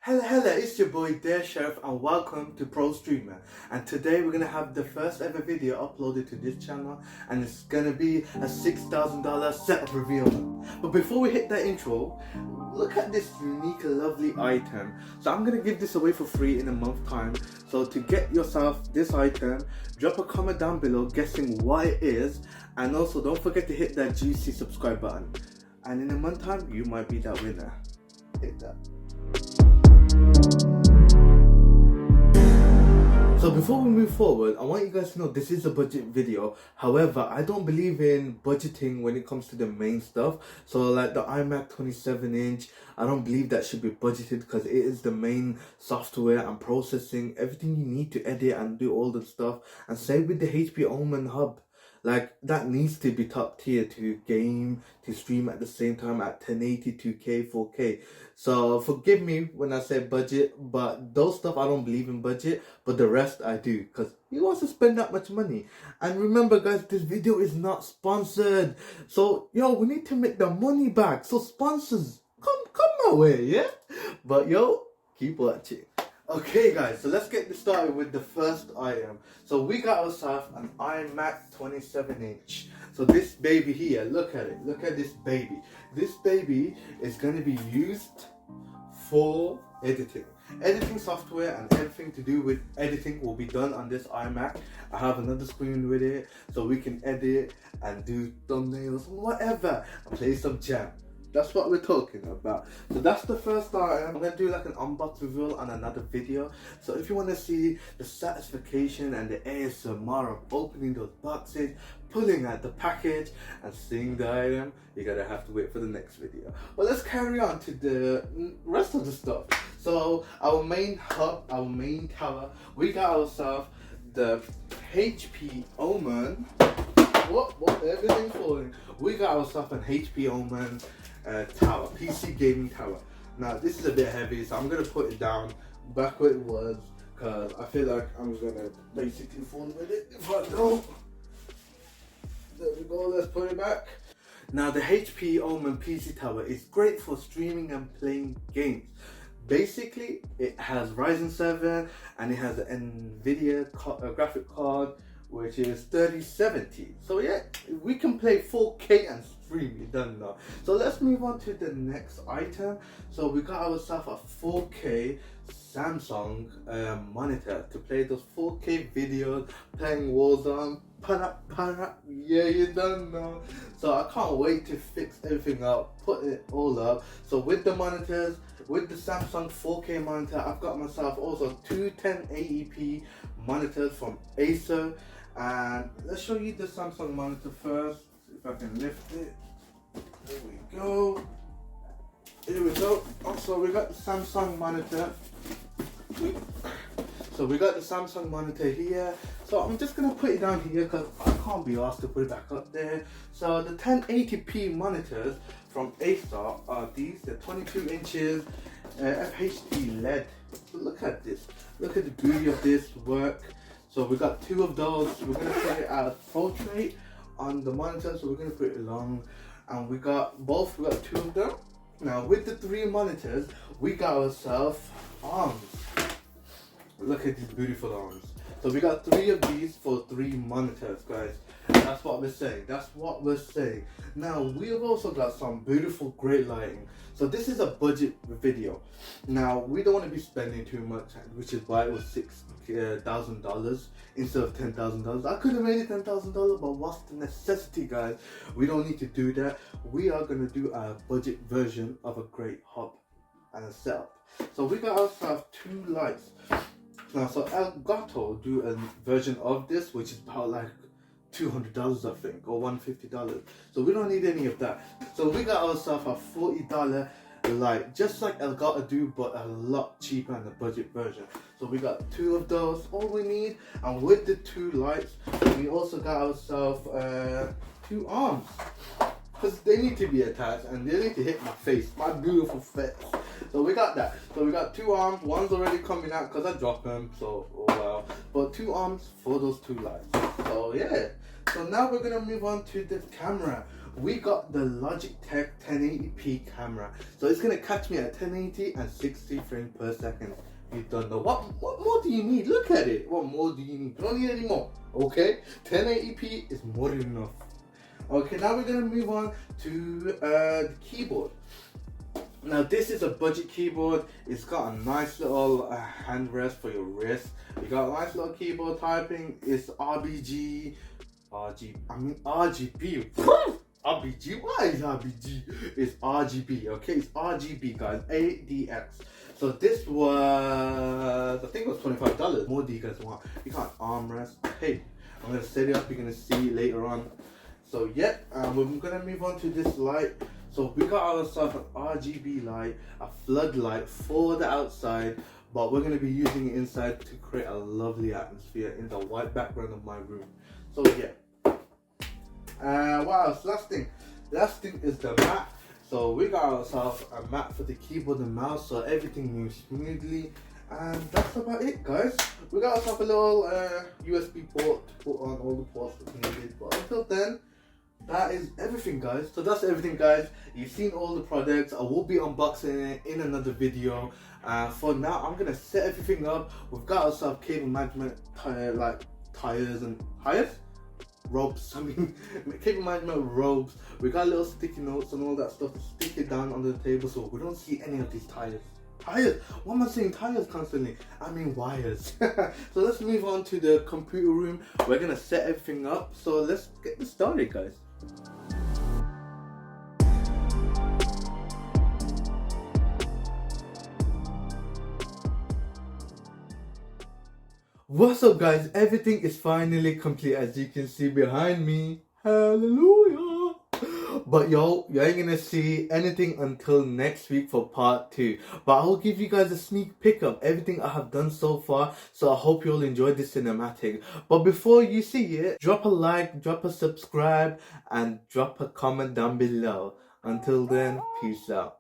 Hello, it's your boy Dare Sheriff and welcome to Pro Streamer. And today we're gonna have the first ever video uploaded to this channel, and it's gonna be a $6,000 setup reveal. But before we hit that intro, look at this unique, lovely item. So I'm gonna give this away for free in a month's time. So to get yourself this item, drop a comment down below guessing what it is, and also don't forget to hit that juicy subscribe button. And in a month's time, you might be that winner. Hit that. So before we move forward, I want you guys to know this is a budget video. However, I don't believe in budgeting when it comes to the main stuff. So like the iMac 27-inch, I don't believe that should be budgeted because it is the main software and processing, everything you need to edit and do all the stuff. And same with the HP Omen hub. Like that needs to be top tier to game, to stream at the same time at 1080, 2K, 4K. So forgive me when I say budget, but those stuff I don't believe in budget, but the rest I do, because who wants to spend that much money? And remember guys, this video is not sponsored. So yo, we need to make the money back. So sponsors, come my way, yeah? But yo, keep watching. Okay guys, so let's get this started with the first item. So we got ourselves an iMac 27-inch. So this baby here, look at it, look at this baby. This baby is going to be used for editing. Editing software and everything to do with editing will be done on this iMac. I have another screen with it so we can edit and do thumbnails and whatever and play some jam. That's what we're talking about. So that's the first item. I'm going to do like an unbox reveal on another video. So if you want to see the satisfaction and the ASMR of opening those boxes, pulling out the package and seeing the item, you're going to have to wait for the next video. Well, let's carry on to the rest of the stuff. So our main hub, our main tower, we got ourselves the HP Omen. What? Everything's falling. We got ourselves an HP Omen tower, PC gaming tower. Now this is a bit heavy, so I'm gonna put it down back where it was because I feel like I'm just gonna basically fall with it if I don't. There we go, let's put it back. Now the HP Omen PC tower is great for streaming and playing games. Basically it has Ryzen 7 and it has an NVIDIA graphic card which is 3070. So yeah, we can play 4K and stream, you don't know. So let's move on to the next item. So we got ourselves a 4K Samsung monitor to play those 4K videos, playing Warzone, yeah, you don't know. So I can't wait to fix everything up, put it all up. So with the monitors, with the Samsung 4K monitor, I've got myself also two 1080p monitors from Acer. And let's show you the Samsung monitor first, if I can lift it. There we go. Here we go. Also, we got the Samsung monitor. So we got the Samsung monitor here. So I'm just gonna put it down here because I can't be asked to put it back up there. So the 1080p monitors from Acer are these. They're 22 inches, FHD LED. So look at this. Look at the beauty of this work. So we got two of those. We're gonna put it at portrait on the monitor. So we're gonna put it along, and we got both. We got two of them. Now with the three monitors, we got ourselves arms. Look at these beautiful arms. So we got three of these for three monitors, guys. That's what we're saying. That's what we're saying. Now we have also got some beautiful, great lighting. So this is a budget video. Now we don't want to be spending too much, which is why it was $6,000 instead of $10,000. I could have made it $10,000, but what's the necessity, guys? We don't need to do that. We are gonna do a budget version of a great hub and a setup. So we got ourselves two lights. Now, so Elgato do a version of this, which is about like $200 I think, or $150. So we don't need any of that. So we got ourselves a $40 light, just like Elgato do, but a lot cheaper in the budget version. So we got two of those, all we need. And with the two lights, we also got ourselves two arms, because they need to be attached and they need to hit my face, my beautiful face. So we got that. So we got two arms. One's already coming out because I dropped them. So oh well. But two arms for those two lights. So yeah. So now we're gonna move on to the camera. we got the Logitech 1080p camera. So it's gonna catch me at 1080 and 60 frames per second. You don't know. What more do you need? Look at it. What more do you need? You don't need any more. Okay? 1080p is more than enough. Okay, now we're gonna move on to the keyboard. Now this is a budget keyboard. It's got a nice little hand rest for your wrist. You got a nice little keyboard typing. It's RGB. RGB. Why is RBG? It's RGB. Okay, it's RGB, guys. ADX. So this was, I think it was $25. More do you guys want? You can't armrest. Hey, I'm gonna set it up. You're gonna see later on. So yeah, we're gonna move on to this light. So we got ourselves an RGB light, a floodlight for the outside, but we're gonna be using it inside to create a lovely atmosphere in the white background of my room. So yeah. What else? Last thing is the mat. So we got ourselves a mat for the keyboard and mouse, so everything moves smoothly. And that's about it, guys. We got ourselves a little USB port to put on all the ports that we needed. But until then, that is everything, guys. So that's everything, guys. You've seen all the products. I will be unboxing it in another video. For now, I'm gonna set everything up. We've got ourselves cable management ropes. I mean, cable management ropes. We got little sticky notes and all that stuff to stick it down on the table so we don't see any of these tires. Tires? What am I saying tires constantly? I mean wires. So let's move on to the computer room. We're gonna set everything up. So let's get this started, guys. What's up, guys? Everything is finally complete, as you can see behind me. Hallelujah! But yo, you ain't gonna see anything until next week for part 2. But I'll give you guys a sneak peek of everything I have done so far. So I hope you all enjoyed this cinematic. But before you see it, drop a like, drop a subscribe, and drop a comment down below. Until then, peace out.